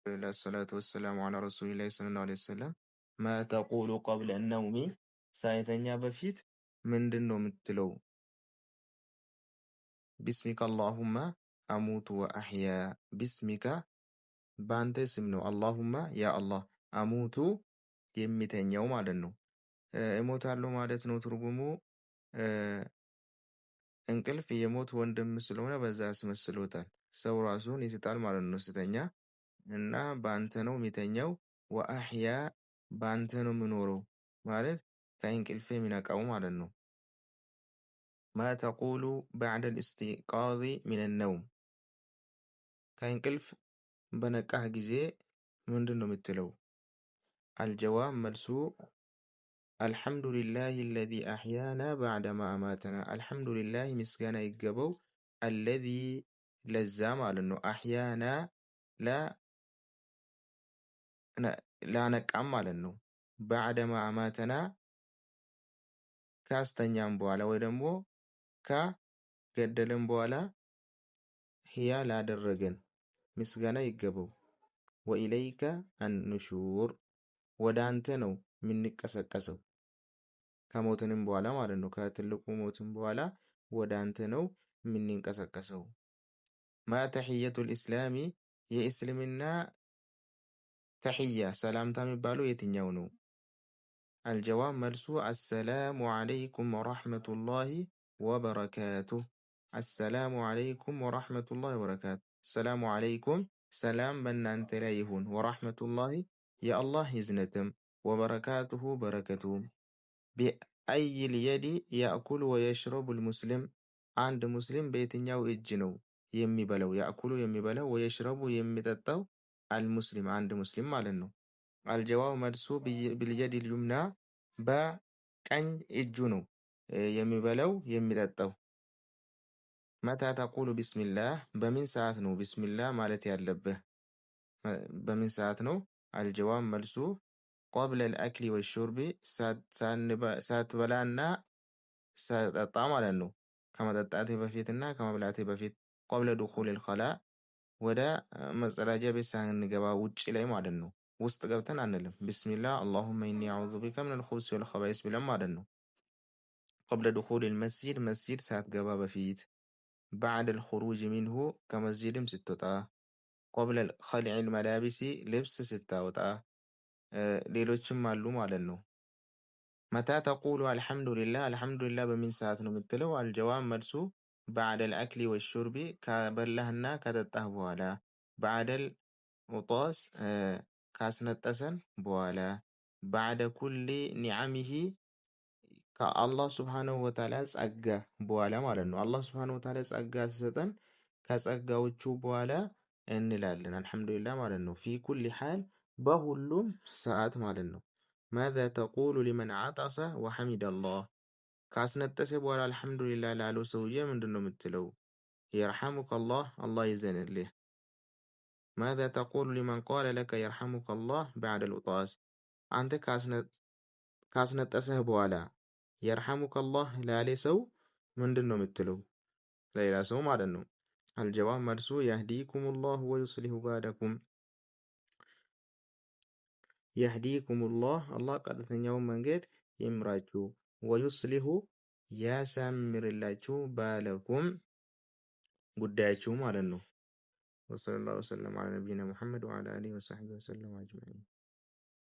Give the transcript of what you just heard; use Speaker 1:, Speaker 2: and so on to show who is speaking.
Speaker 1: الصلاة والسلام على رسول الله صلى الله عليه وسلم ما تقول قبل النوم سايتنيا بفيت من دنو متلو بسمك اللهم أموت وأحيا بسمك بانت اسمنو اللهم يا الله أموت يمتنيو مالنو እሞታለሁ ማለት ነው ትርጉሙ። እንቅልፍ የሞት ወንድም ስለሆነ በዛ ያስመስሎታል። ሰው ራሱን ይስጣል ማለት ነው ስተኛ እና በአንተ ነው የሚተኛው። ወአህያ በአንተ ነው የምኖረው ማለት ከእንቅልፌ የሚነቃው ማለት ነው። ማ ተቁሉ በዕደ ልእስቲቃዝ ሚነ ነውም ከእንቅልፍ በነቃህ ጊዜ ምንድን ነው የምትለው? አልጀዋብ መልሱ አልሐምዱሊላህ አለዚ አሕያና በዕደማ አማተና። አልሐምዱሊላህ ምስጋና ይገባው አለዚ ለዛ ማለት ነው አሕያና ላነቃም ማለት ነው። በዕደማ አማተና ካስተኛም በኋላ ወይ ደግሞ ከገደለም በኋላ ሕያ ላደረገን ምስጋና ይገባው። ወኢለይከ አንሹር ወደ አንተ ነው የምንቀሰቀሰው ከሞትንም በኋላ ማለት ነው። ከትልቁ ሞትም በኋላ ወደ አንተ ነው የምንንቀሳቀሰው። ማ ተሕየቱል ኢስላሚ የእስልምና ተሕያ ሰላምታ የሚባለው የትኛው ነው? አልጀዋብ መልሱ አሰላሙ ዓለይኩም ወረሕመቱላሂ ወበረካቱህ። አሰላሙ ዓለይኩም ወረሕመቱላሂ ወበረካቱህ። ሰላሙ ዓለይኩም ሰላም በእናንተ ላይ ይሁን፣ ወረሕመቱላሂ የአላህ ይዝነትም፣ ወበረካቱሁ በረከቱም። ቢአይል የዲ ያእኩሉ ወየሽረቡል ሙስሊም አንድ ሙስሊም በየትኛው እጅ ነው የሚበላው? ያእኩሉ የሚበላው ወየሽረቡ የሚጠጣው አልሙስሊም አንድ ሙስሊም ማለት ነው። አልጀዋብ መልሱ ቢልየዲል ዩምና በቀኝ እጁ ነው የሚበላው የሚጠጣው። መታ ተቁሉ ቢስሚላህ በምን ሰዓት ነው ቢስሚላህ ማለት ያለብህ? በምን ሰዓት ነው? አልጀዋብ መልሱ ቆብለል አክሊ ወሹርቢ ሳትበላና ሳትጠጣ ማለት ነው። ከመጠጣቴ በፊትና ከመብላቴ በፊት። ቆብለ ዱኹሊል ኸላ ወደ መጸዳጃ ቤት ሳንገባ ውጪ ላይ ማለት ነው። ውስጥ ገብተን አንልም። ቢስሚላህ አላሁመ ኢኒ አዑዙ ቢከ ሚነል ኹብሲ ወል ኸባኢስ ብለን ማለት ነው። ቆብለ ዱኹሊል መስጂድ መስጂድ ሳትገባ በፊት። ባዕደል ኹሩጅ ሚንሁ ከመስጂድም ስትወጣ። ቆብለል ኸልዒል መላቢሲ ልብስ ስታወጣ። ሌሎችም አሉ ማለት ነው። መታ ተቁሉ አልሐምዱሊላህ አልሐምዱሊላህ በምን ሰዓት ነው የምትለው? አልጀዋብ መልሱ ባዕደል አክሊ ወሹርቢ ከበላህና ከጠጣህ በኋላ። ባዕደል ዑጣስ ካስነጠሰን በኋላ። ባዕደ ኩሊ ኒዓሚሂ ከአላህ ስብሓነሁ ወተዓላ ጸጋ በኋላ ማለት ነው። አላህ ስብሓነሁ ወተዓላ ጸጋ ሲሰጠን ከጸጋዎቹ በኋላ እንላለን አልሐምዱሊላህ ማለት ነው። ፊ ኩሊ ሓል በሁሉም ሰዓት ማለት ነው። ማዛ ተቁሉ ሊመን ዓጠሰ ወሐሚደላህ ካስነጠሰ በኋላ አልሐምዱሊላህ ላለው ሰውዬ ምንድን ነው የምትለው? የርሐሙከላህ አላህ ይዘንልህ። ማዛ ተቁሉ ሊመን ቃለ ለከ የርሐሙከላህ በዕደል ዑጣስ አንተ ካስነጠሰህ በኋላ የርሐሙከላህ ላለ ሰው ምንድን ነው የምትለው? ለሌላ ሰው ማለት ነው። አልጀዋብ መልሱ የህዲኩሙላህ ወዩስሊሁ ባለኩም የህዲኩሙላህ አላህ ቀጥተኛውን መንገድ ይምራችሁ፣ ወዩስሊሁ ያሳምርላችሁ፣ ባለኩም ጉዳያችሁ ማለት ነው። ወሰለላሁ ወሰለም ዐላ ነቢይና ሙሐመድ ወዐላ አሊሂ ወሰሕቢሂ ወሰለም አጅመዒን።